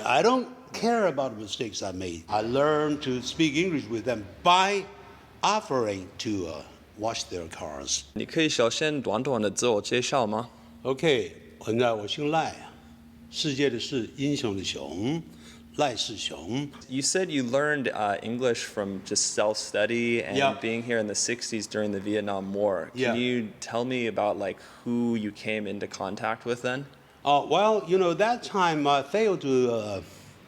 I don't care about the mistakes I made. I learned to speak English with them by offering to wash their cars. 你可以小先短短的自我介绍吗？ OK， 我姓赖，世界的世，英雄的雄，赖世雄。You said you learned English from just self-study and Yeah. being here in the 60s during the Vietnam War. Can Yeah. you tell me about like who you came into contact with then? Well, that time I failed to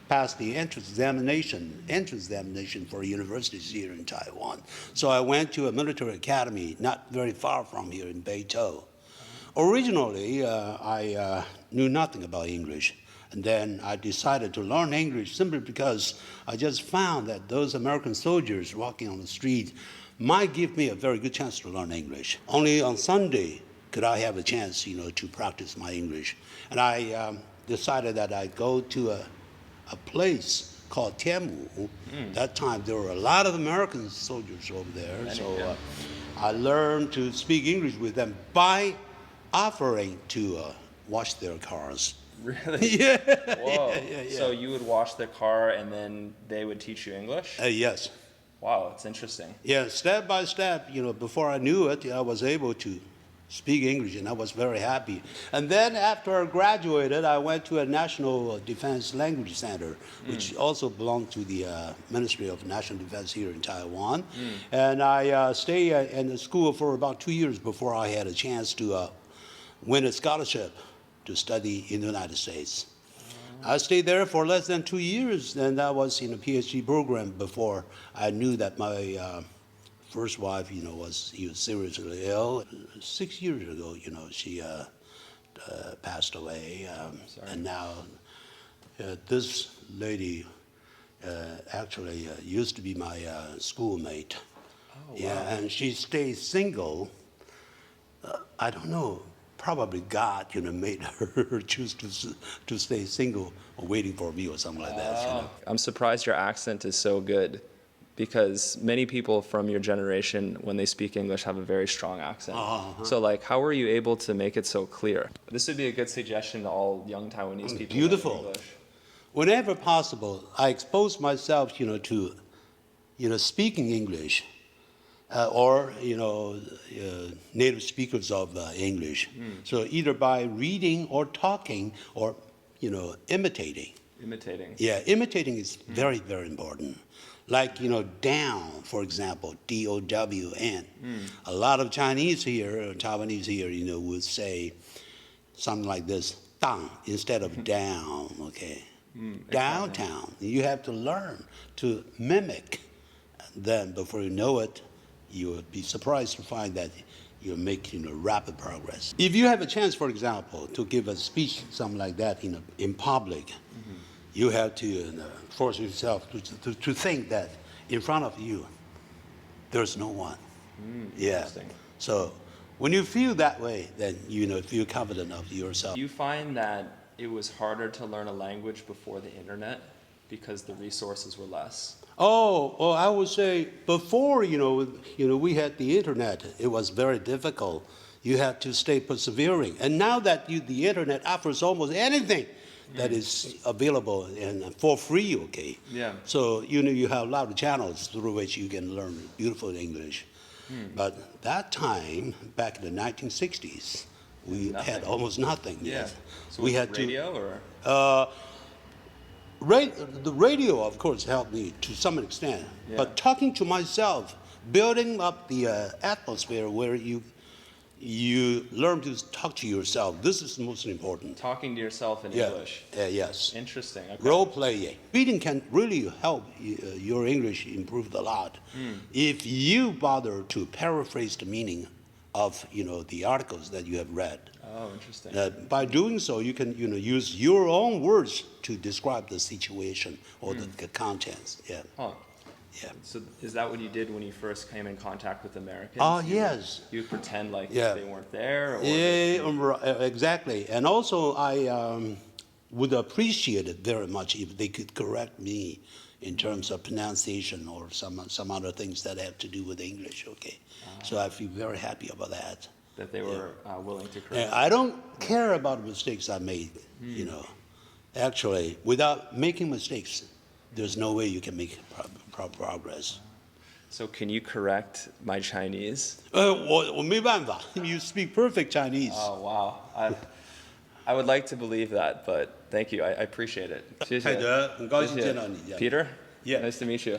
pass the entrance examination for universities here in Taiwan. So I went to a military academy not very far from here in Beitou. Originally, I knew nothing about English. And then I decided to learn English simply because I just found that those American soldiers walking on the street might give me a very good chance to learn English. Only on Sunday could I have a chance, to practice my English. And I decided that I'd go to a place called Tianmu. That time there were a lot of American soldiers over there. So I learned to speak English with them by offering to wash their cars. Really? Yeah. Whoa. Yeah. So you would wash their car and then they would teach you English? Yes. Wow, that's interesting. Yeah, step by step, before I knew it, I was able to speak English, and I was very happy. And then after I graduated, I went to a National Defense Language Center, which also belonged to the Ministry of National Defense here in Taiwan. And I stayed in the school for about 2 years before I had a chance to win a scholarship to study in the United States. I stayed there for less than 2 years, and I was in a PhD program before I knew that my first wife, was seriously ill. 6 years ago, she passed away, and now this lady actually used to be my schoolmate. Oh, wow. Yeah, and she stayed single. I don't know. Probably God, made her choose to stay single, or waiting for me, or something like that. I'm surprised your accent is so good, because many people from your generation, when they speak English, have a very strong accent. So, how were you able to make it so clear? This would be a good suggestion to all young Taiwanese people. Beautiful. learning English. Whenever possible, I expose myself, to, speaking English. Or native speakers of English. So either by reading or talking or imitating. Imitating. Yeah, imitating is very, very important. Like down, for example, D-O-W-N. A lot of Taiwanese here, would say something like this, dang, instead of down. Okay, downtown. You have to learn to mimic them before you know it. You would be surprised to find that you're making rapid progress. If you have a chance, for example, to give a speech, something like that, in public, you have to force yourself to think that in front of you, there's no one. Yeah. So when you feel that way, then feel confident of yourself. Do you find that it was harder to learn a language before the internet because the resources were less? Oh, well, I would say before, we had the internet, it was very difficult. You had to stay persevering. And now that the internet offers almost anything that is available and for free, okay? Yeah. So, you have a lot of channels through which you can learn beautiful English. But that time, back in the 1960s, we had almost nothing. Yeah. Yes. So we had radio or? The radio, of course, helped me to some extent. Yeah. But talking to myself, building up the atmosphere where you learn to talk to yourself, this is the most important. Talking to yourself in English. Yes. Interesting. Okay. Role playing. Reading can really help your English improve a lot. If you bother to paraphrase the meaning of the articles that you have read. Oh, interesting. By doing so, you can use your own words to describe the situation or the contents. Yeah. Huh. Yeah. So is that what you did when you first came in contact with Americans? Oh, yes. You pretend like Yeah. they weren't there? Or Yeah, exactly. And also, I would appreciate it very much if they could correct me in terms of pronunciation or some other things that have to do with English. Okay. So I feel very happy about that. That they were willing to correct. I don't care about mistakes I made, Actually, without making mistakes, there's no way you can make progress. So can you correct my Chinese? 我没办法 You speak perfect Chinese. Oh, wow. I would like to believe that, but thank you. I appreciate it. 谢谢。泰德，很高兴见到你。Peter? Yeah. Nice to meet you.